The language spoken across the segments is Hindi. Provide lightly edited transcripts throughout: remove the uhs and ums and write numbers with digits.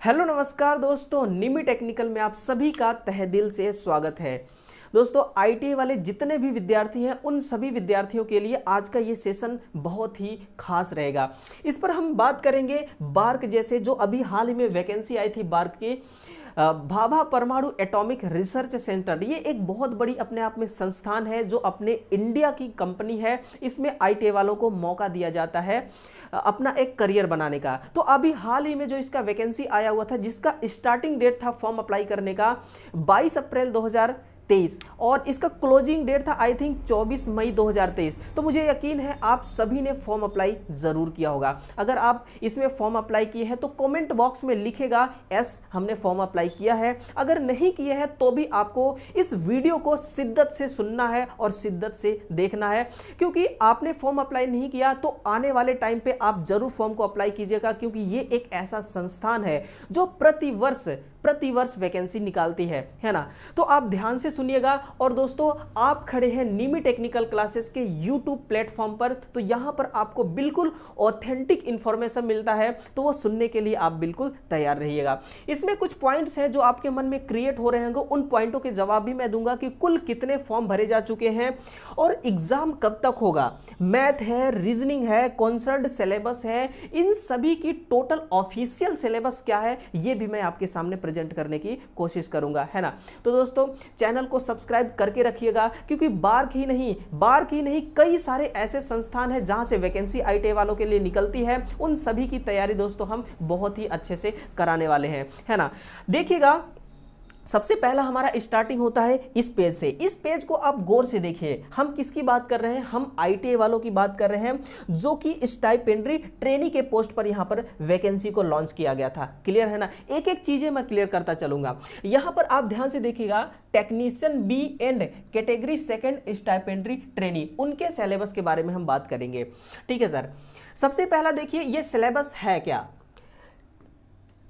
हेलो नमस्कार दोस्तों, निमी टेक्निकल में आप सभी का तहे दिल से स्वागत है। दोस्तों आईटीआई वाले जितने भी विद्यार्थी हैं उन सभी विद्यार्थियों के लिए आज का ये सेशन बहुत ही खास रहेगा। इस पर हम बात करेंगे बार्क जैसे जो अभी हाल ही में वैकेंसी आई थी बार्क की भाभा परमाणु एटॉमिक रिसर्च सेंटर। ये एक बहुत बड़ी अपने आप में संस्थान है जो अपने इंडिया की कंपनी है। इसमें आईटीआई वालों को मौका दिया जाता है अपना एक करियर बनाने का। तो अभी हाल ही में जो इसका वैकेंसी आया हुआ था जिसका स्टार्टिंग डेट था फॉर्म अप्लाई करने का 22 अप्रैल 2023 और इसका क्लोजिंग डेट था आई थिंक 24 मई 2023। तो मुझे यकीन है आप सभी ने फॉर्म अप्लाई जरूर किया होगा। अगर आप इसमें फॉर्म अप्लाई किए हैं तो कमेंट बॉक्स में लिखेगा यस हमने फॉर्म अप्लाई किया है। अगर नहीं किए हैं तो भी आपको इस वीडियो को शिद्दत से सुनना है और शिद्दत से देखना है, क्योंकि आपने फॉर्म अप्लाई नहीं किया तो आने वाले टाइम पे आप जरूर फॉर्म को अप्लाई कीजिएगा, क्योंकि ये एक ऐसा संस्थान है जो प्रति वर्ष वैकेंसी निकालती है ना। तो आप ध्यान से सुनिएगा। और दोस्तों आप खड़े हैं निमी टेक्निकल क्लासेस के यूट्यूब प्लेटफॉर्म पर, तो यहां पर आपको बिल्कुल ऑथेंटिक इंफॉर्मेशन मिलता है, तो वो सुनने के लिए आप बिल्कुल तैयार रहिएगा। इसमें कुछ पॉइंट्स हैं जो आपके मन में क्रिएट हो रहे होंगे, उन पॉइंटों के जवाब भी मैं दूंगा कि कुल कितने फॉर्म भरे जा चुके हैं और एग्जाम कब तक होगा। मैथ है, रीजनिंग है, कॉन्सर्ड सिलेबस है, इन सभी की टोटल ऑफिशियल सिलेबस क्या है ये भी मैं आपके सामने प्रेजेंट करने की कोशिश करूंगा, है ना। तो दोस्तों चैनल को सब्सक्राइब करके रखिएगा, क्योंकि बार्क ही नहीं कई सारे ऐसे संस्थान हैं जहां से वैकेंसी आईटीआई वालों के लिए निकलती है। उन सभी की तैयारी दोस्तों हम बहुत ही अच्छे से कराने वाले हैं, है ना। देखिएगा सबसे पहला हमारा स्टार्टिंग होता है इस पेज से। इस पेज को आप गौर से देखिए, हम किसकी बात कर रहे हैं, हम आईटीआई वालों की बात कर रहे हैं जो कि स्टाइपेंड्री ट्रेनी के पोस्ट पर यहां पर वैकेंसी को लॉन्च किया गया था। क्लियर है ना। एक एक चीजें मैं क्लियर करता चलूंगा। यहां पर आप ध्यान से देखिएगा, technician B and category second stipendiary trainee, उनके सिलेबस के बारे में हम बात करेंगे। ठीक है सर। सबसे पहला देखिए ये सिलेबस है क्या।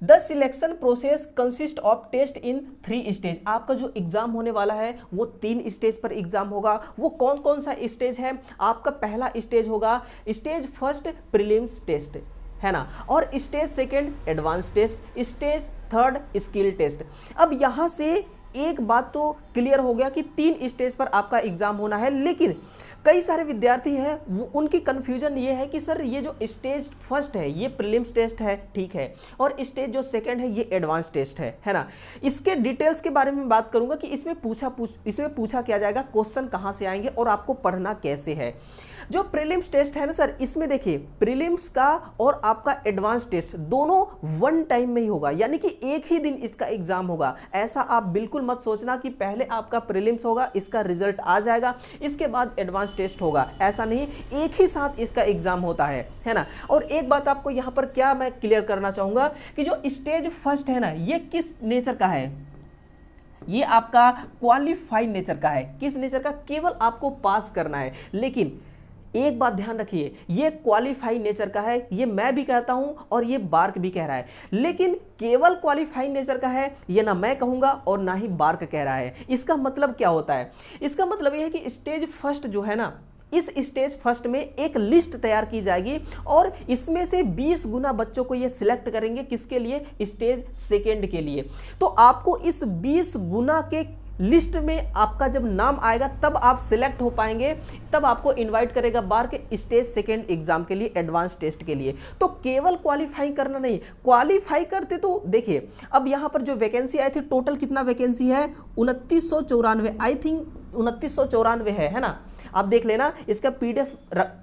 The selection process consist of test in 3 stage. आपका जो एग्जाम होने वाला है वो 3 स्टेज पर एग्जाम होगा। वो कौन कौन सा स्टेज है। आपका पहला स्टेज होगा स्टेज फर्स्ट प्रीलिम्स टेस्ट, है ना, और stage second advance test, stage third skill test. अब यहां से एक बात तो क्लियर हो गया कि 3 स्टेज पर आपका एग्जाम होना है, लेकिन कई सारे विद्यार्थी हैं वो उनकी कंफ्यूजन ये है कि सर ये जो स्टेज फर्स्ट है ये प्रीलिम्स टेस्ट है, ठीक है, और स्टेज जो सेकंड है ये एडवांस टेस्ट है ना। इसके डिटेल्स के बारे में बात करूंगा कि इसमें पूछा क्या जाएगा, क्वेश्चन कहां से आएंगे और आपको पढ़ना कैसे है। जो प्रीलिम्स टेस्ट है ना सर, इसमें देखिए प्रीलिम्स का और आपका एडवांस टेस्ट दोनों वन टाइम में ही होगा, यानी कि एक ही दिन इसका एग्जाम होगा। ऐसा आप बिल्कुल मत सोचना कि पहले आपका प्रीलिम्स होगा, इसका रिजल्ट आ जाएगा, इसके बाद एडवांस टेस्ट होगा। ऐसा नहीं, एक ही साथ इसका एग्जाम होता है ना। और एक बात आपको यहां पर क्या मैं क्लियर करना चाहूंगा कि जो स्टेज फर्स्ट है ना ये किस नेचर का है, ये आपका क्वालिफाइड नेचर का है। किस नेचर का, केवल आपको पास करना है। लेकिन एक बात ध्यान रखिए, ये क्वालिफाई नेचर का है, ये मैं भी कहता हूं और ये बार्क भी कह रहा है, लेकिन केवल क्वालिफाई नेचर का है ये ना मैं कहूंगा और ना ही बार्क कह रहा है। इसका मतलब क्या होता है, इसका मतलब ये है कि स्टेज फर्स्ट जो है ना, इस स्टेज फर्स्ट में एक लिस्ट तैयार की जाएगी और इसमें से 20 गुना बच्चों को ये सिलेक्ट करेंगे, किसके लिए, स्टेज सेकेंड के लिए। तो आपको इस 20 गुना के लिस्ट में आपका जब नाम आएगा तब आप सिलेक्ट हो पाएंगे, तब आपको इनवाइट करेगा बार्क स्टेज सेकेंड एग्जाम के लिए, एडवांस टेस्ट के लिए। तो केवल क्वालिफाई करना नहीं, क्वालिफाई करते तो देखिए अब यहां पर जो वैकेंसी आई थी टोटल कितना वैकेंसी है, 2994, आई थिंक 2994 है ना। आप देख लेना, इसका पीडीएफ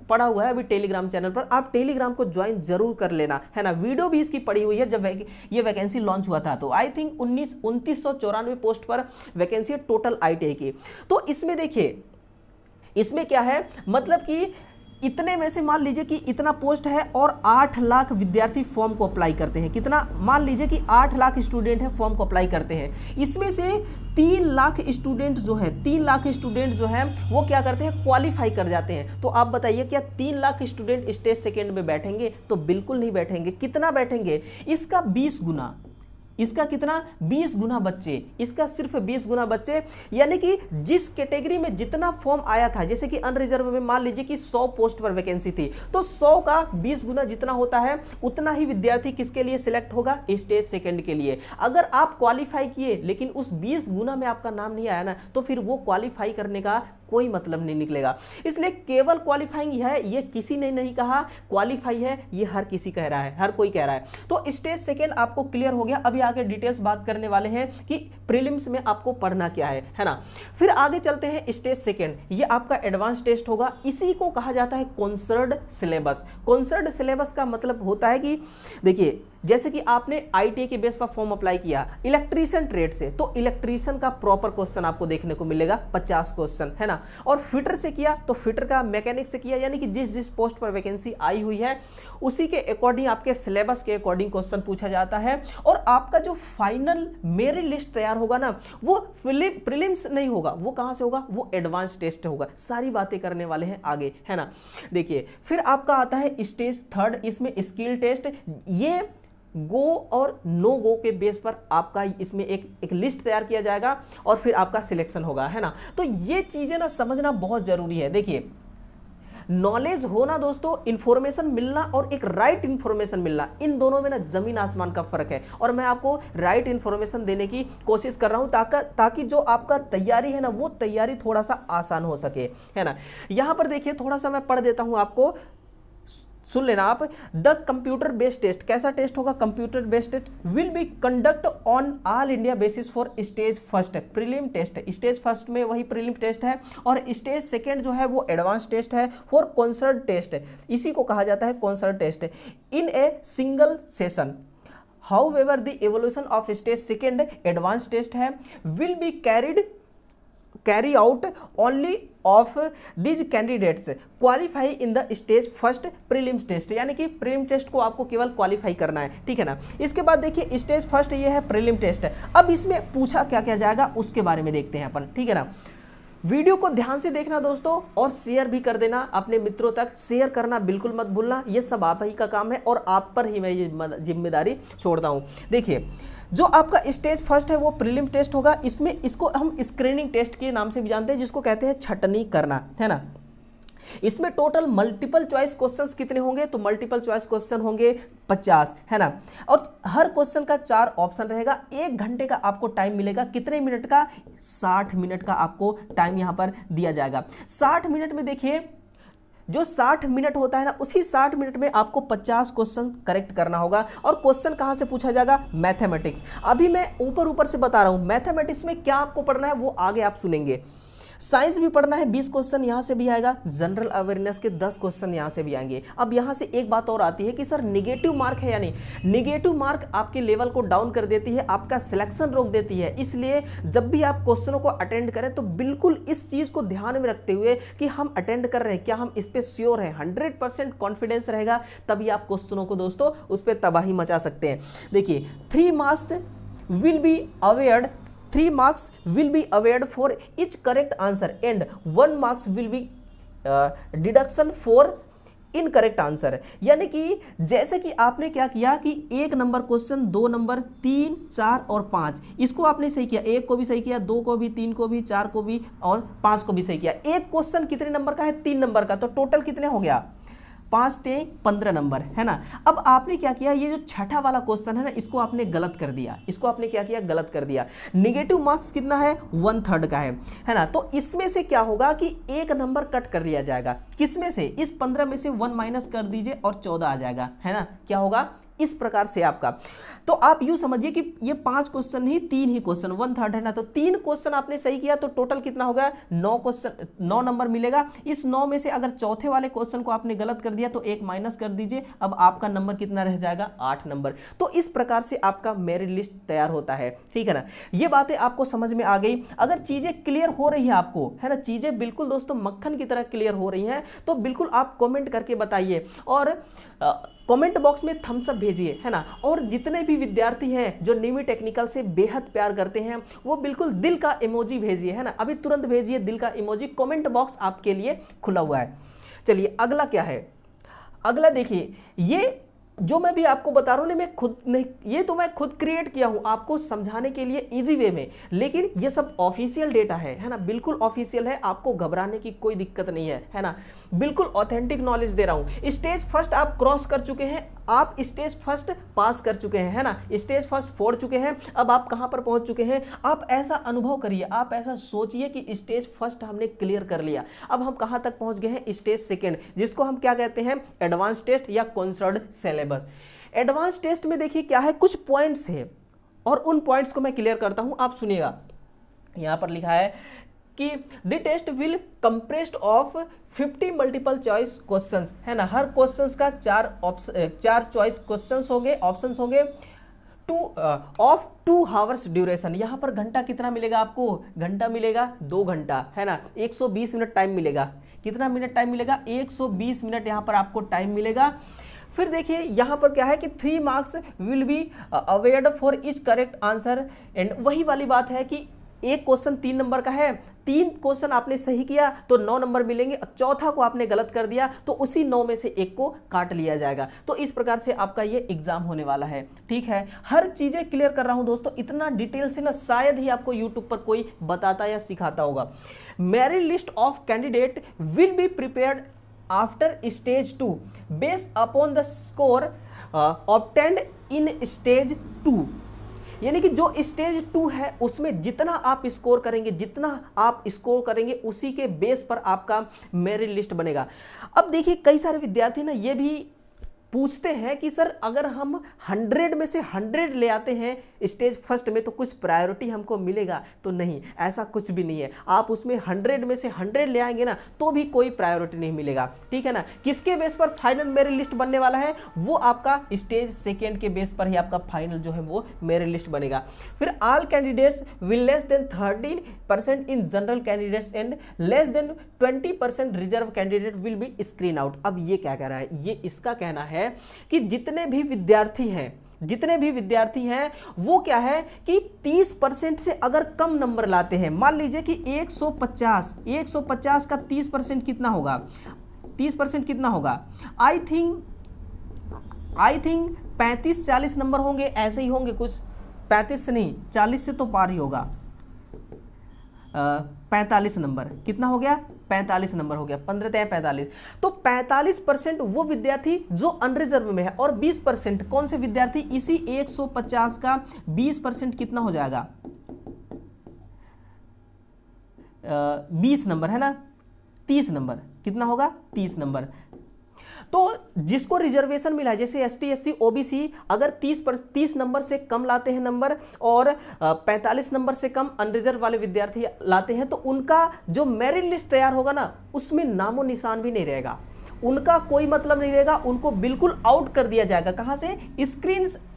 पड़ा हुआ है अभी टेलीग्राम चैनल पर, आप टेलीग्राम को ज्वाइन जरूर कर लेना, है ना। वीडियो भी इसकी पड़ी हुई है जब ये वैकेंसी लॉन्च हुआ था, तो आई थिंक 2994 पोस्ट पर वैकेंसी है टोटल आईटीआई की। तो इसमें देखिए इसमें क्या है, मतलब कि इतने में से मान लीजिए कि इतना पोस्ट है और 8 लाख विद्यार्थी फॉर्म को अप्लाई करते हैं। कितना, मान लीजिए कि 8 लाख स्टूडेंट है फॉर्म को अप्लाई करते हैं। इसमें से 3 लाख स्टूडेंट जो है 3 लाख स्टूडेंट जो है वो क्या करते हैं, क्वालिफाई कर जाते हैं। तो आप बताइए क्या 3 लाख स्टूडेंट स्टेज सेकेंड में बैठेंगे, तो बिल्कुल नहीं बैठेंगे। कितना बैठेंगे, इसका 20 गुना, इसका कितना 20 गुना बच्चे, इसका सिर्फ 20 गुना बच्चे। यानी कि जिस कैटेगरी में जितना फॉर्म आया था, जैसे कि अनरिजर्व में मान लीजिए कि 100 पोस्ट पर वैकेंसी थी, तो 100 का 20 गुना जितना होता है उतना ही विद्यार्थी किसके लिए सिलेक्ट होगा, स्टेज सेकंड के लिए। अगर आप क्वालिफाई किए लेकिन उस 20 गुना में आपका नाम नहीं आया ना, तो फिर वो क्वालिफाई करने का कोई मतलब नहीं निकलेगा। इसलिए केवल क्वालिफाइंग है ये किसी ने नहीं कहा, क्वालिफाई है ये हर किसी कह रहा है, हर कोई कह रहा है। तो स्टेज सेकंड आपको क्लियर हो गया। अभी आगे डिटेल्स बात करने वाले हैं कि प्रीलिम्स में आपको पढ़ना क्या है ना। फिर आगे चलते हैं स्टेज सेकंड, ये आपका एडवांस टेस्ट होगा। इसी को कहा जाता है कॉन्सर्ड सिलेबस। कॉन्सर्ड सिलेबस का मतलब होता है कि देखिए, जैसे कि आपने आईटीआई के बेस पर फॉर्म अप्लाई किया इलेक्ट्रीशियन ट्रेड से, तो इलेक्ट्रीशियन का प्रॉपर क्वेश्चन आपको देखने को मिलेगा 50 क्वेश्चन, है ना। और फिटर से किया तो फिटर का, मैकेनिक से किया, यानी कि जिस जिस पोस्ट पर वैकेंसी आई हुई है उसी के अकॉर्डिंग, आपके सिलेबस के अकॉर्डिंग क्वेश्चन पूछा जाता है। और आपका जो फाइनल मेरिट लिस्ट तैयार होगा ना, वो प्रीलिम्स नहीं होगा, वो कहां से होगा, वो एडवांस टेस्ट होगा। सारी बातें करने वाले हैं आगे, है ना। देखिए फिर आपका आता है स्टेज थर्ड, इसमें स्किल टेस्ट। ये गो और नो गो के बेस पर आपका इसमें एक लिस्ट तैयार किया जाएगा और फिर आपका सिलेक्शन होगा, है ना। तो ये चीजें ना समझना बहुत जरूरी है। देखिए नॉलेज होना दोस्तों, इंफॉर्मेशन मिलना और एक राइट इंफॉर्मेशन मिलना, इन दोनों में ना जमीन आसमान का फर्क है। और मैं आपको राइट इंफॉर्मेशन देने की कोशिश कर रहा हूं ताकि जो आपका तैयारी है ना, वो तैयारी थोड़ा सा आसान हो सके, है ना। यहां पर देखिए थोड़ा सा मैं पढ़ देता हूं आपको, सुन लेना आप। द कंप्यूटर बेस्ड टेस्ट, कैसा टेस्ट होगा, computer based test will be conduct on all India basis for stage first prelim test. Stage first में वही प्रीलिम टेस्ट है और स्टेज सेकेंड जो है वो एडवांस टेस्ट है फॉर कॉन्सर्ट टेस्ट। इसी को कहा जाता है concert test in a single session. However, the evolution of stage second advanced test है will be carry out only of these candidates qualify in the stage first prelims test। यानी कि प्रीलिम टेस्ट को आपको केवल क्वालिफाई करना है, ठीक है ना। इसके बाद देखिए स्टेज फर्स्ट ये है प्रीलिम टेस्ट। अब इसमें पूछा क्या क्या जाएगा उसके बारे में देखते हैं अपन, ठीक है ना। वीडियो को ध्यान से देखना दोस्तों और शेयर भी कर देना अपने मित्रों तक। शेयर करना बिल्कुल मत भूलना, ये सब आप ही का काम है और आप पर ही मैं ये जिम्मेदारी छोड़ता हूँ। देखिए जो आपका स्टेज फर्स्ट है वो प्रीलिम टेस्ट होगा। इसमें इसको हम स्क्रीनिंग टेस्ट के नाम से भी जानते हैं, जिसको कहते हैं छटनी करना, है ना। इसमें टोटल मल्टीपल चॉइस क्वेश्चंस कितने होंगे, तो मल्टीपल चॉइस क्वेश्चन होंगे 50, है ना। और हर क्वेश्चन का 4 ऑप्शन रहेगा। 1 घंटे का आपको टाइम मिलेगा। कितने मिनट का, 60 मिनट का आपको टाइम यहां पर दिया जाएगा। 60 मिनट में देखिए जो 60 मिनट होता है ना, उसी 60 मिनट में आपको 50 क्वेश्चन करेक्ट करना होगा। और क्वेश्चन कहां से पूछा जाएगा, मैथमेटिक्स। अभी मैं ऊपर से बता रहा हूं, मैथमेटिक्स में क्या आपको पढ़ना है वो आगे आप सुनेंगे। साइंस भी पढ़ना है, 20 क्वेश्चन यहां से भी आएगा। जनरल अवेयरनेस के 10 क्वेश्चन यहां से भी आएंगे। अब यहां से एक बात और आती है कि सर निगेटिव मार्क है या नहीं। निगेटिव मार्क आपके लेवल को डाउन कर देती है, आपका सिलेक्शन रोक देती है। इसलिए जब भी आप क्वेश्चनों को अटेंड करें तो बिल्कुल इस चीज को ध्यान में रखते हुए कि हम अटेंड कर रहे हैं, क्या हम इस पर श्योर हैं, 100% कॉन्फिडेंस रहेगा, तभी आप क्वेश्चनों को दोस्तों उस पर तबाही मचा सकते हैं। देखिए 3 marks will be अवेयर्ड, 3 marks will be awarded for each correct answer and 1 marks will be deduction for incorrect answer. यानी कि जैसे कि आपने क्या किया कि 1 नंबर क्वेश्चन, 2 नंबर, 3, 4 और 5, इसको आपने सही किया, 1 को भी सही किया, 2 को भी, 3 को भी, 4 को भी और 5 को भी सही किया। एक क्वेश्चन कितने नंबर का है, 3 नंबर का, तो टोटल कितने हो गया, 5 ते 15 नंबर, है ना। अब आपने क्या किया, ये जो छठा वाला क्वेश्चन है ना, इसको आपने गलत कर दिया। इसको आपने क्या किया, गलत कर दिया। निगेटिव मार्क्स कितना है, 1/3 का है ना। तो इसमें से क्या होगा कि 1 नंबर कट कर लिया जाएगा। किसमें से, इस 15 में से 1 माइनस कर दीजिए और 14 आ जाएगा, है ना। क्या होगा, इस प्रकार से आपका। तो आप यूं समझिए कि ये 5 क्वेश्चन ही, 3 ही क्वेश्चन, 1/3 है ना। तो 3 क्वेश्चन आपने सही किया तो टोटल कितना होगा, 9 क्वेश्चन, 9 नंबर मिलेगा। इस 9 में से अगर चौथे वाले क्वेश्चन को आपने गलत कर दिया तो 1 माइनस कर दीजिए। अब आपका नंबर कितना रह जाएगा, 8 नंबर। तो इस प्रकार से आपका मेरिट लिस्ट तैयार होता है, ठीक है ना। ये बातें आपको समझ में आ गई। अगर चीजें क्लियर हो रही है आपको, है ना, चीजें बिल्कुल दोस्तों मक्खन की तरह क्लियर हो रही हैं, तो बिल्कुल आप कमेंट करके बताइए और कमेंट बॉक्स में थम्स अप भेजिए, है ना। और जितने भी विद्यार्थी हैं जो निमी टेक्निकल से बेहद प्यार करते हैं, वो बिल्कुल दिल का इमोजी भेजिए, है ना। अभी तुरंत भेजिए दिल का इमोजी, कमेंट बॉक्स आपके लिए खुला हुआ है। चलिए अगला क्या है, अगला देखिए, ये जो मैं भी आपको बता रहा हूँ मैं खुद नहीं, ये तो मैं खुद क्रिएट किया हूँ आपको समझाने के लिए इजी वे में, लेकिन ये सब ऑफिशियल डेटा है ना, बिल्कुल ऑफिशियल है, आपको घबराने की कोई दिक्कत नहीं है ना, बिल्कुल ऑथेंटिक नॉलेज दे रहा हूँ। स्टेज फर्स्ट आप क्रॉस कर चुके हैं, आप स्टेज फर्स्ट पास कर चुके हैं, है ना, स्टेज फर्स्ट फोड़ चुके हैं, अब आप कहां पर पहुंच चुके हैं, आप ऐसा अनुभव करिए, आप ऐसा सोचिए कि स्टेज फर्स्ट हमने क्लियर कर लिया, अब हम कहां तक पहुंच गए हैं, स्टेज सेकंड, जिसको हम क्या कहते हैं, एडवांस टेस्ट या कंसर्न्ड सिलेबस। एडवांस टेस्ट में देखिए क्या है, कुछ पॉइंट्स है और उन पॉइंट्स को मैं क्लियर करता हूं, आप सुनिएगा। यहां पर लिखा है कि the test will compressed of 50 multiple choice questions, है ना, हर क्वेश्चंस का चार चॉइस क्वेश्चंस होंगे, ऑप्शंस होंगे, ऑफ 2 आवर्स ड्यूरेशन। यहां पर घंटा कितना मिलेगा आपको, घंटा मिलेगा 2 घंटा, है ना, 120 मिनट टाइम मिलेगा, कितना मिनट टाइम मिलेगा, 120 मिनट यहां पर आपको टाइम मिलेगा। फिर देखिए यहां पर क्या है कि 3 marks will be अवेयर्ड for each correct answer, and वही वाली बात है कि एक क्वेश्चन 3 नंबर का है, 3 क्वेश्चन आपने सही किया तो 9 नंबर मिलेंगे, चौथा को आपने गलत कर दिया तो उसी 9 में से एक को काट लिया जाएगा। तो इस प्रकार से आपका ये एग्जाम होने वाला है, ठीक है। हर चीजें क्लियर कर रहा हूं दोस्तों, इतना डिटेल से ना शायद ही आपको यूट्यूब पर कोई बताता या सिखाता होगा। Merit list of candidate will be prepared after stage 2 based upon the score obtained in stage 2, यानी कि जो स्टेज 2 है उसमें जितना आप स्कोर करेंगे उसी के बेस पर आपका मेरिट लिस्ट बनेगा। अब देखिए कई सारे विद्यार्थी ना ये भी पूछते हैं कि सर अगर हम 100 में से 100 ले आते हैं स्टेज फर्स्ट में तो कुछ प्रायोरिटी हमको मिलेगा, तो नहीं, ऐसा कुछ भी नहीं है। आप उसमें 100 में से 100 ले आएंगे ना तो भी कोई प्रायोरिटी नहीं मिलेगा, ठीक है ना। किसके बेस पर फाइनल मेरिट लिस्ट बनने वाला है, वो आपका स्टेज सेकेंड के बेस पर ही आपका फाइनल जो है वो मेरिट लिस्ट बनेगा। फिर all candidates will less than 13% in general candidates and less than 20% reserve candidate will be screen out. अब ये क्या कह रहा है, ये इसका कहना है कि जितने भी विद्यार्थी हैं वो क्या है कि 30% से अगर कम नंबर लाते हैं, मान लीजिए कि 150 का 30% कितना होगा, 30% कितना होगा, आई थिंक 35-40 नंबर होंगे, ऐसे ही होंगे कुछ, 35 से नहीं 40 से तो पार ही होगा, 45 नंबर, कितना हो गया, 45 नंबर हो गया, 15-45, तो 45% वो विद्यार्थी जो अनरिजर्व में है, और 20% कौन से विद्यार्थी, इसी 150 का 20% कितना हो जाएगा, 20 नंबर, है ना, 30 नंबर, कितना होगा, 30 नंबर। तो जिसको रिजर्वेशन मिला है, जैसे ST SC OBC, अगर 30 नंबर से कम लाते हैं नंबर और 45 नंबर से कम अनरिजर्व वाले विद्यार्थी लाते हैं, तो उनका जो मेरिट लिस्ट तैयार होगा ना उसमें नामो निशान भी नहीं रहेगा, उनका कोई मतलब नहीं रहेगा, उनको बिल्कुल आउट कर दिया जाएगा। कहां से,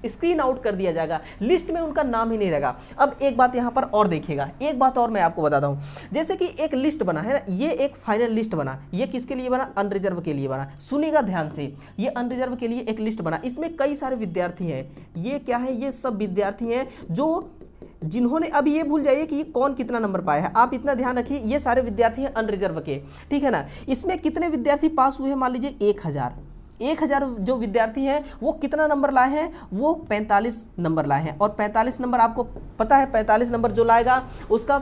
स्क्रीन आउट कर दिया जाएगा, लिस्ट में उनका नाम ही नहीं रहेगा। अब एक बात यहां पर और देखिएगा, एक बात और मैं आपको बताता हूं, जैसे कि एक लिस्ट बना है ना, ये एक फाइनल लिस्ट बना, ये किसके लिए बना, अनरिजर्व के लिए बना। सुनिएगा ध्यान से, ये अनरिजर्व के लिए एक लिस्ट बना, इसमें कई सारे विद्यार्थी हैं, ये क्या है, ये सब विद्यार्थी हैं जिन्होंने, अब ये भूल जाइए कि ये कौन कितना नंबर पाया है, आप इतना ध्यान रखिए, ये सारे विद्यार्थी हैं अनरिजर्व के, ठीक है ना। इसमें कितने विद्यार्थी पास हुए हैं, मान लीजिए 1000 जो विद्यार्थी हैं वो कितना नंबर लाए हैं, वो 45 नंबर लाए हैं, और 45 नंबर आपको पता है, 45 नंबर जो लाएगा उसका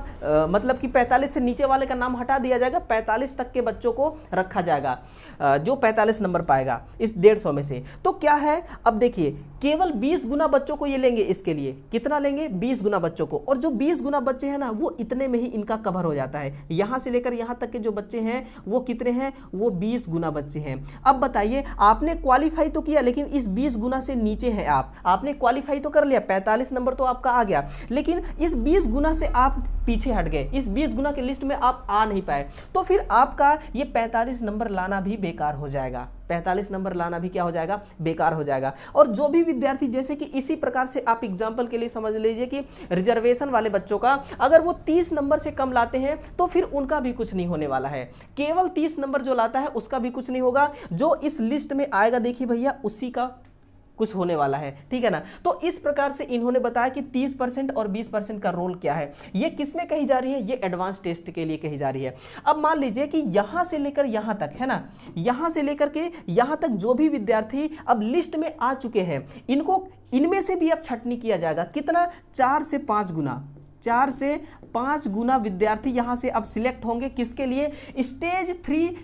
मतलब कि 45 से नीचे वाले का नाम हटा दिया जाएगा, 45 तक के बच्चों को रखा जाएगा, जो 45 नंबर पाएगा इस 150 में से। तो क्या है, अब देखिए केवल 20 गुना बच्चों को ये लेंगे, इसके लिए कितना लेंगे, 20 गुना बच्चों को, और जो 20 गुना बच्चे हैं ना वो इतने में ही इनका कवर हो जाता है, यहां से लेकर यहां तक के जो बच्चे हैं वो कितने हैं, वो 20 गुना बच्चे हैं। अब बताइए, आपने क्वालिफाई तो किया, लेकिन इस 20 गुना से नीचे है आपने क्वालिफाई तो कर लिया, 45 नंबर तो आपका आ गया, लेकिन इस 20 गुना से आप पीछे हट गए, इस 20 गुना की लिस्ट में आप आ नहीं पाए, तो फिर आपका ये 45 नंबर लाना भी बेकार हो जाएगा, 45 नंबर लाना भी क्या हो जाएगा, बेकार हो जाएगा। और जो भी विद्यार्थी, जैसे कि इसी प्रकार से आप एग्जांपल के लिए समझ लीजिए कि रिजर्वेशन वाले बच्चों का अगर वो 30 नंबर से कम लाते हैं तो फिर उनका भी कुछ नहीं होने वाला है, केवल 30 नंबर जो लाता है उसका भी कुछ नहीं होगा, जो इस लिस्ट में आएगा देखिए भैया उसी का कुछ होने वाला है, ठीक है ना। तो इस प्रकार से इन्होंने बताया कि 30% और 20% का रोल क्या है। ये किस में कही जा रही है, ये एडवांस टेस्ट के लिए कही जा रही है। अब मान लीजिए कि यहां से लेकर यहां तक, है ना, यहां से लेकर के यहां तक जो भी विद्यार्थी अब लिस्ट में आ चुके हैं, इनको इनमें से भी अब छंटनी किया जाएगा। कितना, 4 से 5 गुना, 4 से 5 गुना विद्यार्थी यहां से अब सिलेक्ट होंगे। किसके लिए, स्टेज 3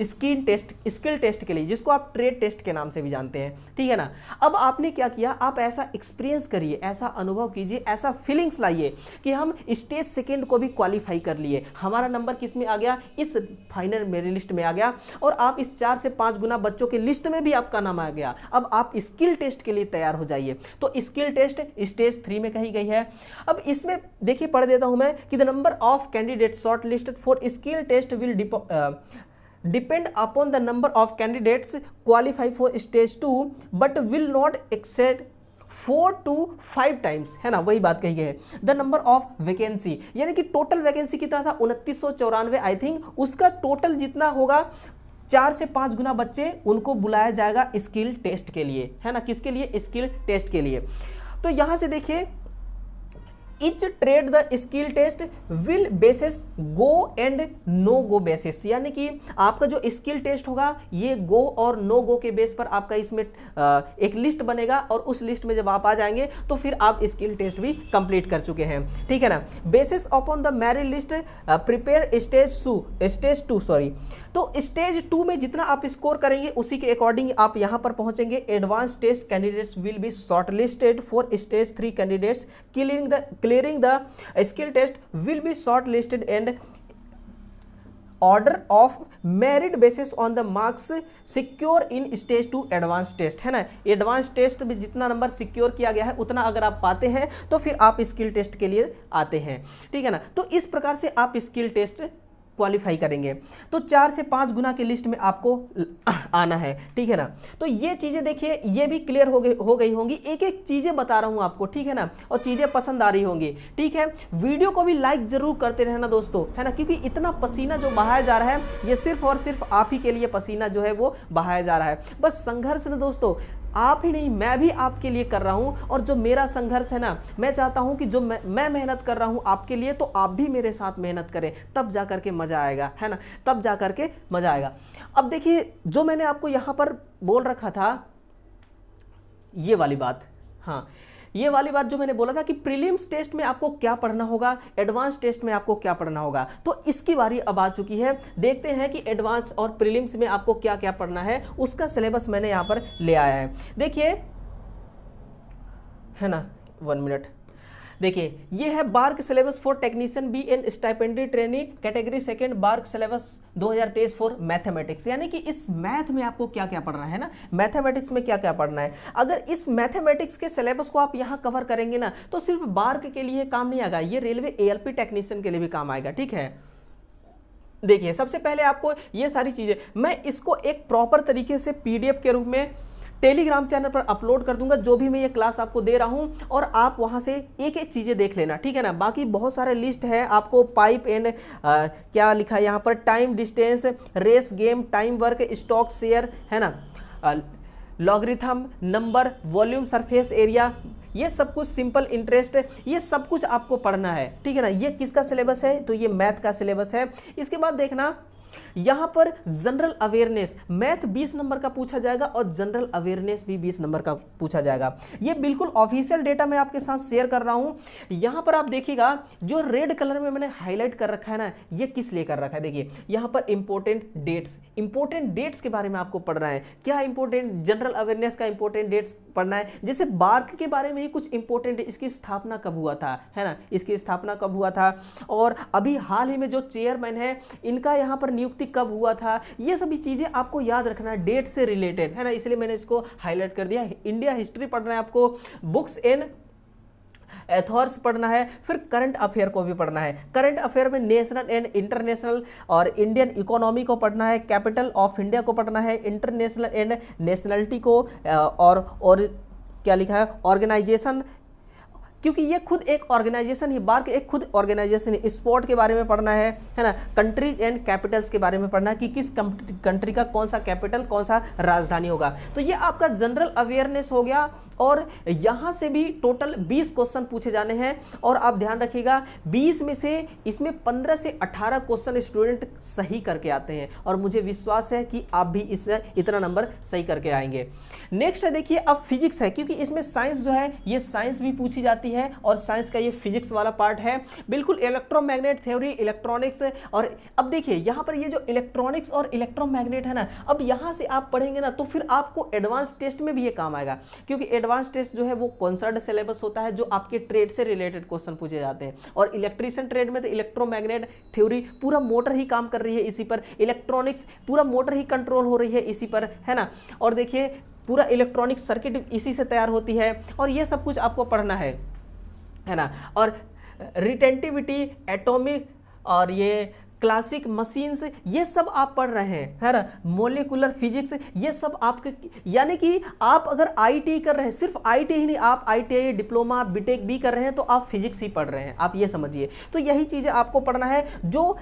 स्किल टेस्ट के लिए, जिसको आप ट्रेड टेस्ट के नाम से भी जानते हैं, ठीक है ना। अब आपने क्या किया, आप ऐसा एक्सपीरियंस करिए, ऐसा अनुभव कीजिए, ऐसा फीलिंग्स लाइए कि हम स्टेज सेकंड को भी क्वालिफाई कर लिए, हमारा नंबर किस में आ गया, इस फाइनल मेरिट लिस्ट में आ गया, और आप इस 4 से 5 गुना बच्चों के लिस्ट में भी आपका नाम आ गया। अब आप स्किल टेस्ट के लिए तैयार हो जाइए। तो स्किल टेस्ट स्टेज 3 में कही गई है। अब इसमें देखिए पढ़ देता हूं मैं कि the number of candidate short listed for skill test will depend upon the number of candidates qualify for stage 2 but will not exceed 4 to 5 times, है ना, वही बात कही गई है। द नंबर ऑफ वैकेंसी, यानी कि टोटल वैकेंसी कितना था, 2994 आई थिंक, उसका टोटल जितना होगा 4 से 5 गुना बच्चे उनको बुलाया जाएगा स्किल टेस्ट के लिए, है ना, किसके लिए, स्किल टेस्ट के लिए। तो यहां से देखिए, each trade the skill test will basis go and no go basis, यानी कि आपका जो स्किल टेस्ट होगा ये गो और नो गो के बेस पर आपका इसमें एक लिस्ट बनेगा, और उस लिस्ट में जब आप आ जाएंगे तो फिर आप स्किल टेस्ट भी कंप्लीट कर चुके हैं, ठीक है ना। Basis upon the merit list prepare stage two sorry, तो स्टेज 2 में जितना आप स्कोर करेंगे उसी के अकॉर्डिंग आप यहां पर पहुंचेंगे। Advance test candidates will be shortlisted for stage 3 candidates clearing the skill test will be shortlisted and order of merit basis on the marks secure in stage 2 advance test, है ना। एडवांस टेस्ट में जितना नंबर सिक्योर किया गया है उतना अगर आप पाते हैं तो फिर आप स्किल टेस्ट के लिए आते हैं, ठीक है ना। तो इस प्रकार से आप स्किल टेस्ट क्वालिफाई करेंगे। तो 4 से 5 गुना की लिस्ट में आपको आना है, ठीक है ना। तो ये चीजें देखिए, ये भी क्लियर हो गई होंगी, एक एक चीजें बता रहा हूं आपको, ठीक है ना, और चीजें पसंद आ रही होंगी, ठीक है। वीडियो को भी लाइक जरूर करते रहना दोस्तों, है ना, क्योंकि इतना पसीना जो बहाया जा रहा है ये सिर्फ और सिर्फ आप ही के लिए पसीना जो है वो बहाया जा रहा है। बस संघर्ष ना दोस्तों, आप ही नहीं, मैं भी आपके लिए कर रहा हूं, और जो मेरा संघर्ष है ना, मैं चाहता हूं कि जो मैं मेहनत कर रहा हूं आपके लिए, तो आप भी मेरे साथ मेहनत करें, तब जाकर के मजा आएगा, है ना, तब जाकर के मजा आएगा। अब देखिए, जो मैंने आपको यहां पर बोल रखा था ये वाली बात, हाँ, ये वाली बात जो मैंने बोला था कि प्रीलिम्स टेस्ट में आपको क्या पढ़ना होगा, एडवांस टेस्ट में आपको क्या पढ़ना होगा, तो इसकी बारी अब आ चुकी है। देखते हैं कि एडवांस और प्रीलिम्स में आपको क्या क्या पढ़ना है, उसका सिलेबस मैंने यहां पर ले आया है। देखिए, है ना, 1 मिनट, देखिए ये है BARC syllabus for technician B and stipendiary trainee category second, BARC syllabus 2023 for mathematics, यानी कि इस मैथ में आपको क्या क्या पढ़ना है ना, मैथमेटिक्स में क्या क्या पढ़ना है। अगर इस मैथमेटिक्स के सिलेबस को आप यहां कवर करेंगे ना, तो सिर्फ बार्क के लिए काम नहीं आएगा, ये रेलवे एएलपी टेक्नीशियन के लिए भी काम आएगा, ठीक है। देखिए, सबसे पहले आपको ये सारी चीजें, मैं इसको एक प्रॉपर तरीके से पीडीएफ के रूप में टेलीग्राम चैनल पर अपलोड कर दूंगा, जो भी मैं ये क्लास आपको दे रहा हूं, और आप वहां से एक एक चीजें देख लेना, ठीक है ना। बाकी बहुत सारे लिस्ट है, आपको पाइप एंड क्या लिखा है यहाँ पर, time distance, race game, time work, stock share, है ना, logarithm, number, volume, surface area, ये सब कुछ, सिंपल इंटरेस्ट, ये सब कुछ आपको पढ़ना है, ठीक है ना। ये किसका सिलेबस है, तो ये मैथ का सिलेबस है। इसके बाद देखना, यहां पर जनरल अवेयरनेस, मैथ 20 नंबर का पूछा जाएगा और जनरल अवेयरनेस भी 20 नंबर का पूछा जाएगा। ये बिल्कुल ऑफिशियल डेटा मैं आपके साथ शेयर कर रहा हूं। यहां पर आप देखिएगा, जो रेड कलर में मैंने हाईलाइट कर रखा है ना, ये किस लिए कर रखा है, देखिए यहां पर इंपॉर्टेंट डेट्स के बारे में आपको पढ़ना है। क्या इंपॉर्टेंट, जनरल अवेयरनेस का इंपॉर्टेंट डेट्स पढ़ना है, जैसे बार्क के बारे में ही कुछ इंपॉर्टेंट, इसकी स्थापना कब हुआ था, है ना, इसकी स्थापना कब हुआ था, और अभी हाल ही में जो चेयरमैन है इनका यहां पर नियुक्ति कब हुआ था, ये सभी चीजें आपको याद रखना है, डेट से रिलेटेड, है ना, इसलिए मैंने इसको हाईलाइट कर दिया। इंडिया हिस्ट्री पढ़ना है आपको, बुक्स एंड एथॉर्स पढ़ना है, फिर करंट अफेयर को भी पढ़ना है। करंट अफेयर में नेशनल एंड इंटरनेशनल और इंडियन इकोनॉमी को पढ़ना है, कैपिटल ऑफ इंडिया को पढ़ना है, इंटरनेशनल एंड नेशनलिटी को, और क्या लिखा है, ऑर्गेनाइजेशन क्योंकि ये खुद एक ऑर्गेनाइजेशन ही, बार्क एक खुद ऑर्गेनाइजेशन है। स्पोर्ट के बारे में पढ़ना है ना, कंट्रीज एंड कैपिटल्स के बारे में पढ़ना है कि किस कंट्री का कौन सा कैपिटल, कौन सा राजधानी होगा। तो ये आपका जनरल अवेयरनेस हो गया, और यहां से भी टोटल 20 क्वेश्चन पूछे जाने हैं। और आप ध्यान रखिएगा 20 में से इसमें 15 से 18 क्वेश्चन स्टूडेंट सही करके आते हैं, और मुझे विश्वास है कि आप भी इससे इतना नंबर सही करके आएंगे। नेक्स्ट है देखिए, अब फिजिक्स है, क्योंकि इसमें साइंस जो है ये साइंस भी पूछी जाती है, और साइंस का ये फिजिक्स वाला पार्ट है बिल्कुल। इलेक्ट्रोमैग्नेट थ्योरी, इलेक्ट्रॉनिक्स, और अब देखिए यहां पर ये जो इलेक्ट्रॉनिक्स और इलेक्ट्रोमैग्नेट है ना, अब यहां से आप पढ़ेंगे ना तो फिर आपको एडवांस टेस्ट में भी ये काम आएगा, क्योंकि एडवांस टेस्ट जो है वो कॉन्सर्ड सिलेबस होता है, जो आपके ट्रेड से रिलेटेड क्वेश्चन पूछे जाते हैं। और इलेक्ट्रीशियन ट्रेड में तो इलेक्ट्रोमैग्नेट थ्योरी, पूरा मोटर ही काम कर रही है इसी पर, इलेक्ट्रॉनिक्स पूरा मोटर ही कंट्रोल हो रही है इसी पर, है ना। और देखिए पूरा इलेक्ट्रॉनिक सर्किट इसी से तैयार होती है, और ये सब कुछ आपको पढ़ना है ना। और रिटेंटिविटी, एटॉमिक, और ये क्लासिक मशीन्स, ये सब आप पढ़ रहे हैं, है ना। मोलिकुलर फिजिक्स, ये सब आपके, यानी कि आप अगर आईटी कर रहे हैं, सिर्फ आईटी ही नहीं, आप आईटीआई, डिप्लोमा, बीटेक भी कर रहे हैं, तो आप फिजिक्स ही पढ़ रहे हैं, आप ये समझिए। तो यही चीजें आपको पढ़ना है। जो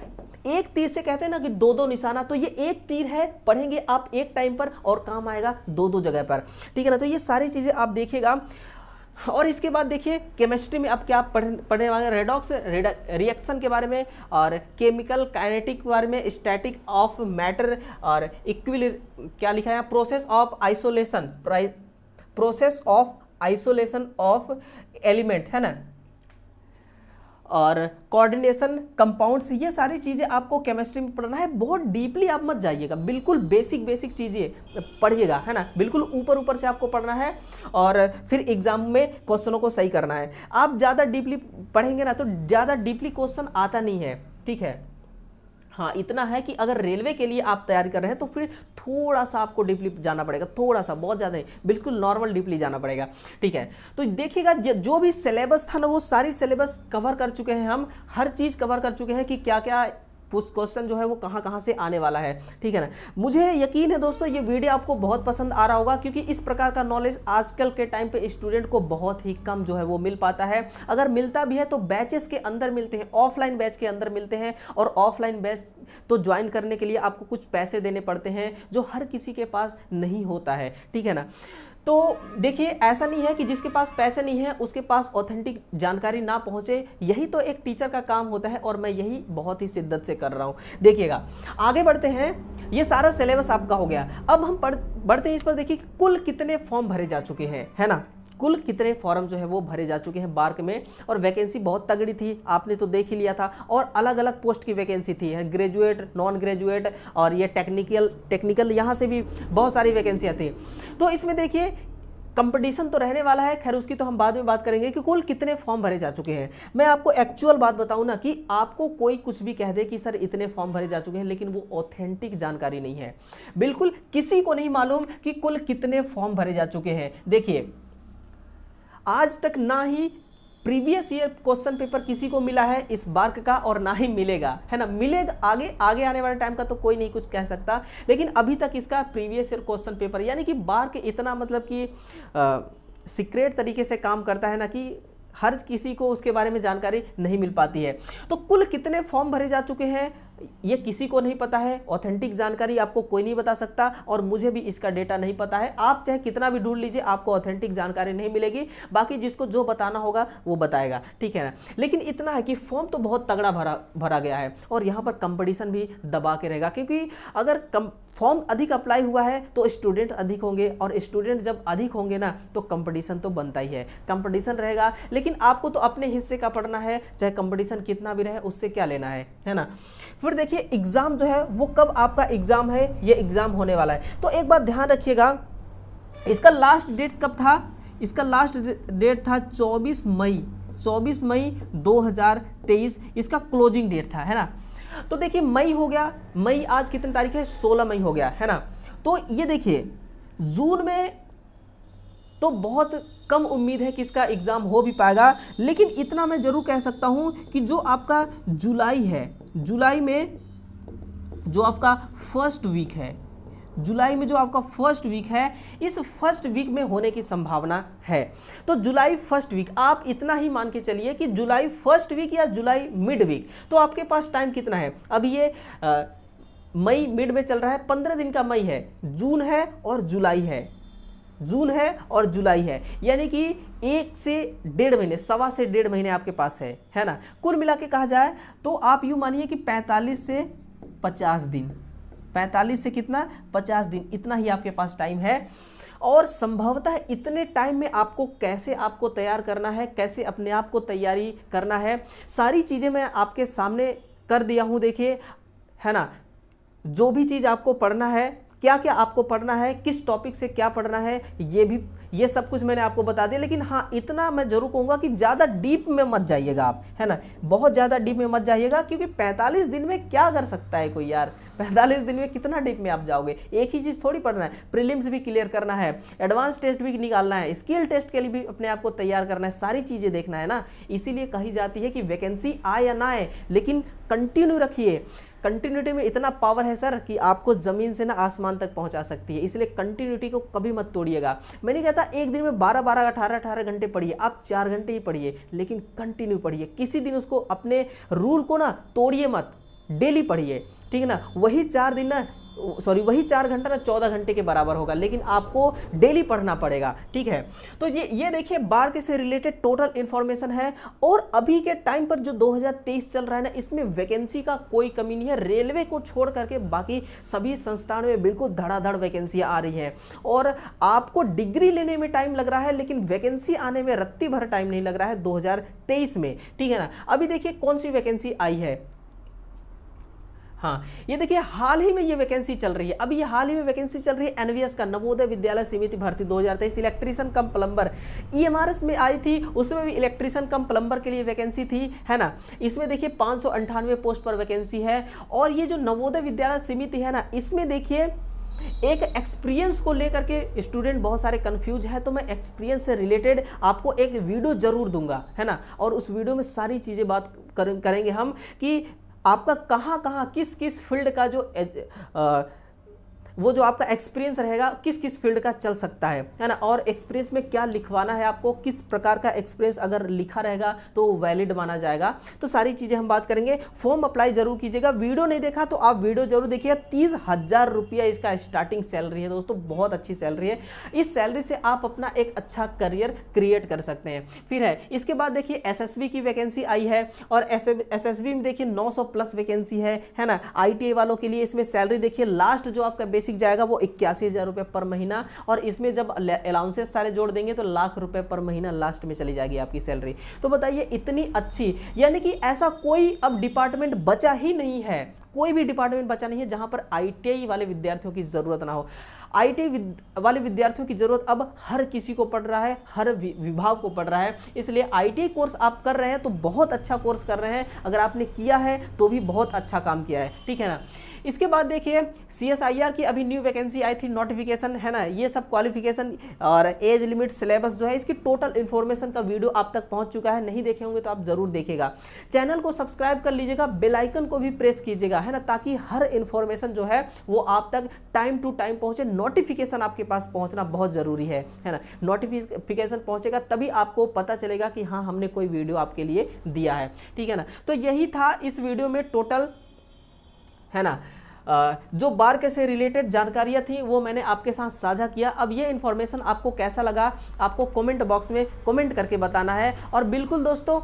एक तीर से कहते हैं ना कि दो दो निशाना, तो ये एक तीर है, पढ़ेंगे आप एक टाइम पर और काम आएगा दो दो जगह पर, ठीक है ना। तो ये सारी चीजें आप देखिएगा। और इसके बाद देखिए केमिस्ट्री में अब क्या पढ़ने वाले, रेडॉक्स रिएक्शन के बारे में, और केमिकल काइनेटिक के बारे में, स्टैटिक ऑफ मैटर, और क्या लिखा है, process of isolation of element, है ना, और कोऑर्डिनेशन कंपाउंड्स, ये सारी चीज़ें आपको केमिस्ट्री में पढ़ना है। बहुत डीपली आप मत जाइएगा, बिल्कुल बेसिक चीज़ें पढ़िएगा, है ना, बिल्कुल ऊपर से आपको पढ़ना है, और फिर एग्जाम में क्वेश्चनों को सही करना है। आप ज़्यादा डीपली पढ़ेंगे ना तो ज़्यादा डीपली क्वेश्चन आता नहीं है, ठीक है। हाँ, इतना है कि अगर रेलवे के लिए आप तैयारी कर रहे हैं तो फिर थोड़ा सा आपको डीपली जाना पड़ेगा, थोड़ा सा, बहुत ज़्यादा नहीं, बिल्कुल नॉर्मल डीपली जाना पड़ेगा, ठीक है। तो देखिएगा जो भी सिलेबस था ना, वो सारी सिलेबस कवर कर चुके हैं हम, हर चीज़ कवर कर चुके हैं कि क्या क्या क्वेश्चन जो है वो कहाँ से आने वाला है, ठीक है ना। मुझे यकीन है दोस्तों ये वीडियो आपको बहुत पसंद आ रहा होगा, क्योंकि इस प्रकार का नॉलेज आजकल के टाइम पे स्टूडेंट को बहुत ही कम जो है वो मिल पाता है। अगर मिलता भी है तो बैचेस के अंदर मिलते हैं, ऑफलाइन बैच के अंदर मिलते हैं, और ऑफलाइन बैच तो ज्वाइन करने के लिए आपको कुछ पैसे देने पड़ते हैं, जो हर किसी के पास नहीं होता है, ठीक है ना। तो देखिए ऐसा नहीं है कि जिसके पास पैसे नहीं है उसके पास ऑथेंटिक जानकारी ना पहुंचे, यही तो एक टीचर का काम होता है, और मैं यही बहुत ही शिद्दत से कर रहा हूं। देखिएगा आगे बढ़ते हैं, ये सारा सिलेबस आपका हो गया। अब हम बढ़ते हैं इस पर, देखिए कुल कितने फॉर्म भरे जा चुके हैं, है ना, कुल कितने फॉर्म जो है वो भरे जा चुके हैं बार्क में। और वैकेंसी बहुत तगड़ी थी, आपने तो देख ही लिया था, और अलग अलग पोस्ट की वैकेंसी थी, है ग्रेजुएट, नॉन ग्रेजुएट, और ये टेक्निकल यहाँ से भी बहुत सारी वैकेंसियाँ थी। तो इसमें देखिए कंपटीशन तो रहने वाला है, खैर उसकी तो हम बाद में बात करेंगे कि कुल कितने फॉर्म भरे जा चुके हैं। मैं आपको एक्चुअल बात बताऊं ना, कि आपको कोई कुछ भी कह दे कि सर इतने फॉर्म भरे जा चुके हैं, लेकिन वो ऑथेंटिक जानकारी नहीं है। बिल्कुल किसी को नहीं मालूम कि कुल कितने फॉर्म भरे जा चुके हैं। देखिए आज तक ना ही प्रीवियस ईयर क्वेश्चन पेपर किसी को मिला है इस बार्क का, और ना ही मिलेगा, है ना। मिलेगा आगे आने वाले टाइम का तो कोई नहीं कुछ कह सकता, लेकिन अभी तक इसका प्रीवियस ईयर क्वेश्चन पेपर, यानी कि बार्क इतना मतलब कि सीक्रेट तरीके से काम करता है ना, कि हर किसी को उसके बारे में जानकारी नहीं मिल पाती है। तो कुल कितने फॉर्म भरे जा चुके हैं ये किसी को नहीं पता है, ऑथेंटिक जानकारी आपको कोई नहीं बता सकता, और मुझे भी इसका डेटा नहीं पता है। आप चाहे कितना भी ढूंढ लीजिए, आपको ऑथेंटिक जानकारी नहीं मिलेगी। बाकी जिसको जो बताना होगा वो बताएगा, ठीक है ना। लेकिन इतना है कि फॉर्म तो बहुत तगड़ा भरा गया है, और यहाँ पर कंपटीशन भी दबा के रहेगा, क्योंकि अगर फॉर्म अधिक अप्लाई हुआ है तो स्टूडेंट अधिक होंगे, और स्टूडेंट जब अधिक होंगे ना तो कंपटीशन तो बनता ही है, कंपटीशन रहेगा। लेकिन आपको तो अपने हिस्से का पढ़ना है, चाहे कंपटीशन कितना भी रहे, उससे क्या लेना है ना। फिर देखिए एग्जाम जो है वो कब आपका एग्जाम है, ये एग्जाम होने वाला है। तो एक बात ध्यान रखिएगा, इसका लास्ट डेट कब था, इसका लास्ट डेट था 24 मई 2023 इसका क्लोजिंग डेट था, है ना। तो देखिए मई हो गया, मई आज कितनी तारीख है, 16 मई हो गया, है ना। तो ये देखिए जून में तो बहुत कम उम्मीद है कि इसका एग्जाम हो भी पाएगा, लेकिन इतना मैं जरूर कह सकता हूं कि जो आपका जुलाई है, जुलाई में जो आपका फर्स्ट वीक है, जुलाई में जो आपका फर्स्ट वीक है, इस फर्स्ट वीक में होने की संभावना है। तो जुलाई फर्स्ट वीक, आप इतना ही मान के चलिए कि जुलाई फर्स्ट वीक या जुलाई मिड वीक। तो आपके पास टाइम कितना है? अब ये मई मिड में चल रहा है, 15 दिन का मई है, जून है और जुलाई है, जून है और जुलाई है, यानी कि 1 से 1.5 महीने, सवा से 1.5 महीने आपके पास है ना। कुल मिला के कहा जाए तो आप यूँ मानिए कि 45 से 50 दिन, 45 से कितना, 50 दिन, इतना ही आपके पास टाइम है। और संभवतः इतने टाइम में आपको कैसे आपको तैयार करना है, कैसे अपने आप को तैयारी करना है, सारी चीज़ें मैं आपके सामने कर दिया हूँ। देखिए, है ना, जो भी चीज़ आपको पढ़ना है, क्या क्या आपको पढ़ना है, किस टॉपिक से क्या पढ़ना है, ये सब कुछ मैंने आपको बता दिया। लेकिन हाँ, इतना मैं जरूर कहूँगा कि ज़्यादा डीप में मत जाइएगा आप, है ना, बहुत ज़्यादा डीप में मत जाइएगा, क्योंकि 45 दिन में क्या कर सकता है कोई यार, 45 दिन में कितना डीप में आप जाओगे? एक ही चीज़ थोड़ी पढ़ना है, प्रीलिम्स भी क्लियर करना है, एडवांस टेस्ट भी निकालना है, स्किल टेस्ट के लिए भी अपने आप को तैयार करना है, सारी चीज़ें देखना है ना। इसीलिए कही जाती है कि वैकेंसी आए या ना आए, लेकिन कंटिन्यू रखिए। कंटिन्यूटी में इतना पावर है सर कि आपको ज़मीन से ना आसमान तक पहुंचा सकती है, इसलिए कंटिन्यूटी को कभी मत तोड़िएगा। मैं नहीं कहता एक दिन में 12-12, 18-18 घंटे पढ़िए, आप 4 घंटे ही पढ़िए, लेकिन कंटिन्यू पढ़िए। किसी दिन उसको, अपने रूल को ना तोड़िए मत, डेली पढ़िए, ठीक है ना। वही 4 दिन ना, सॉरी, वही 4 घंटा ना 14 घंटे के बराबर होगा, लेकिन आपको डेली पढ़ना पड़ेगा, ठीक है। तो ये देखिए, बार के से रिलेटेड टोटल इन्फॉर्मेशन है। और अभी के टाइम पर जो 2023 चल रहा है ना, इसमें वैकेंसी का कोई कमी नहीं है। रेलवे को छोड़ करके बाकी सभी संस्थानों में बिल्कुल धड़ाधड़ वैकेंसियां आ रही हैं। और आपको डिग्री लेने में टाइम लग रहा है, लेकिन वैकेंसी आने में रत्ती भर टाइम नहीं लग रहा है 2023 में, ठीक है ना। अभी देखिए कौन सी वैकेंसी आई है। हाँ, ये देखिए, हाल ही में ये वैकेंसी चल रही है। अभी ये हाल ही में वैकेंसी चल रही है एनवीएस का, नवोदय विद्यालय समिति भर्ती 2023, इलेक्ट्रीशियन कम प्लम्बर। ईएमआरएस में आई थी, उसमें भी इलेक्ट्रीशियन कम प्लम्बर के लिए वैकेंसी थी, है ना। इसमें देखिए 598 पोस्ट पर वैकेंसी है। और ये जो नवोदय विद्यालय समिति है ना, इसमें देखिए एक एक्सपीरियंस को लेकर के स्टूडेंट बहुत सारे कंफ्यूज है। तो मैं एक्सपीरियंस से रिलेटेड आपको एक वीडियो जरूर दूंगा, है ना। और उस वीडियो में सारी चीज़ें बात करेंगे हम कि आपका कहाँ किस किस फील्ड का वो जो आपका एक्सपीरियंस रहेगा, किस किस फील्ड का चल सकता है ना। और एक्सपीरियंस में क्या लिखवाना है आपको, किस प्रकार का एक्सपीरियंस अगर लिखा रहेगा तो वैलिड माना जाएगा। तो सारी चीज़ें हम बात करेंगे। फॉर्म अप्लाई जरूर कीजिएगा। वीडियो नहीं देखा तो आप वीडियो जरूर देखिए। 30,000 रुपया इसका स्टार्टिंग सैलरी है दोस्तों, बहुत अच्छी सैलरी है। इस सैलरी से आप अपना एक अच्छा करियर क्रिएट कर सकते हैं। फिर है इसके बाद देखिए एसएसबी की वैकेंसी आई है। और एसएसबी में देखिए 900 प्लस वैकेंसी है ना। आईटीआई वालों के लिए इसमें सैलरी देखिए, लास्ट जो आपका बेसिक जाएगा वो 81,000 रुपये पर महीना। और इसमें जब अलाउंसेस सारे जोड़ देंगे तो लाख रुपए पर महीना लास्ट में चली जाएगी आपकी सैलरी। तो बताइए इतनी अच्छी, यानी कि ऐसा कोई अब डिपार्टमेंट बचा ही नहीं है, कोई भी डिपार्टमेंट बचा नहीं है जहां पर आईटीआई वाले विद्यार्थियों की जरूरत ना हो। आईटीआई वाले विद्यार्थियों की जरूरत अब हर किसी को पड़ रहा है, हर विभाग को पड़ रहा है। इसलिए आईटीआई कोर्स आप कर रहे हैं तो बहुत अच्छा कोर्स कर रहे हैं, अगर आपने किया है तो भी बहुत अच्छा काम किया है, ठीक है ना। इसके बाद देखिए सीएसआईआर की अभी न्यू वैकेंसी आई थी, नोटिफिकेशन, है ना। ये सब क्वालिफिकेशन और एज लिमिट, सिलेबस जो है, इसकी टोटल इन्फॉर्मेशन का वीडियो आप तक पहुंच चुका है। नहीं देखे होंगे तो आप जरूर देखिएगा। चैनल को सब्सक्राइब कर लीजिएगा, बेल आइकन को भी प्रेस कीजिएगा, है ना, ताकि हर इन्फॉर्मेशन जो है वो आप तक टाइम टू टाइम पहुंचे। नोटिफिकेशन आपके पास पहुंचना बहुत जरूरी है ना। नोटिफिकेशन पहुंचेगा तभी आपको पता चलेगा कि हाँ, हमने कोई वीडियो आपके लिए दिया है, ठीक है ना। तो यही था इस वीडियो में टोटल, है ना, जो बार के से रिलेटेड जानकारियां थी वो मैंने आपके साथ साझा किया। अब ये इन्फॉर्मेशन आपको कैसा लगा, आपको कमेंट बॉक्स में कमेंट करके बताना है। और बिल्कुल दोस्तों,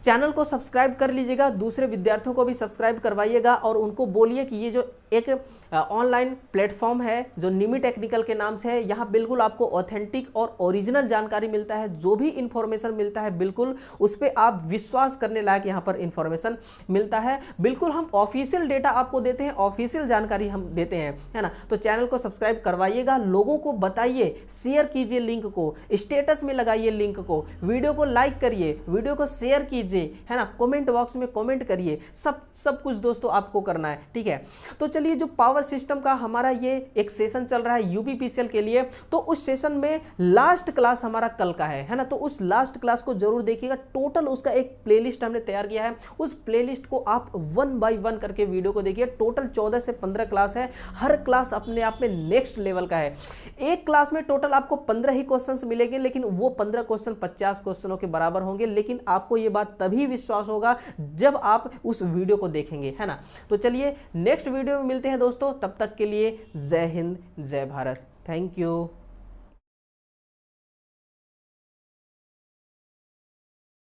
चैनल को सब्सक्राइब कर लीजिएगा, दूसरे विद्यार्थियों को भी सब्सक्राइब करवाइएगा और उनको बोलिए कि ये जो एक ऑनलाइन प्लेटफॉर्म है जो निमी टेक्निकल के नाम से है, यहाँ बिल्कुल आपको ऑथेंटिक और ओरिजिनल जानकारी मिलता है। जो भी इंफॉर्मेशन मिलता है बिल्कुल उस पर आप विश्वास करने लायक यहाँ पर इंफॉर्मेशन मिलता है। बिल्कुल हम ऑफिशियल डेटा आपको देते हैं, ऑफिशियल जानकारी हम देते हैं, है ना। तो चैनल को सब्सक्राइब करवाइएगा, लोगों को बताइए, शेयर कीजिए लिंक को, स्टेटस में लगाइए लिंक को, वीडियो को लाइक करिए, वीडियो को शेयर कीजिए, है ना, कमेंट बॉक्स में कमेंट करिए। सब कुछ दोस्तों आपको करना है, ठीक है। तो चलिए, जो पावर सिस्टम का हमारा ये एक सेशन चल रहा है यूपीपीसीएल के लिए, तो उस सेशन में लास्ट क्लास हमारा कल का है ना, तो उस लास्ट क्लास को जरूर देखिएगा। टोटल उसका एक प्लेलिस्ट हमने तैयार किया है, उस प्लेलिस्ट को आप 1 बाय 1 करके वीडियो को देखिए। टोटल 14 से 15 क्लास है, हर क्लास अपने आप में नेक्स्ट लेवल का है। एक क्लास में टोटल आपको 15 ही क्वेश्चंस मिलेंगे, लेकिन वो 15 क्वेश्चन 50 क्वेश्चनों के बराबर होंगे। लेकिन आपको ये बात तभी विश्वास होगा जब आप उस वीडियो को देखेंगे, है ना। तो चलिए नेक्स्ट वीडियो में मिलते हैं दोस्तों, तब तक के लिए जय हिंद जय भारत, थैंक यू।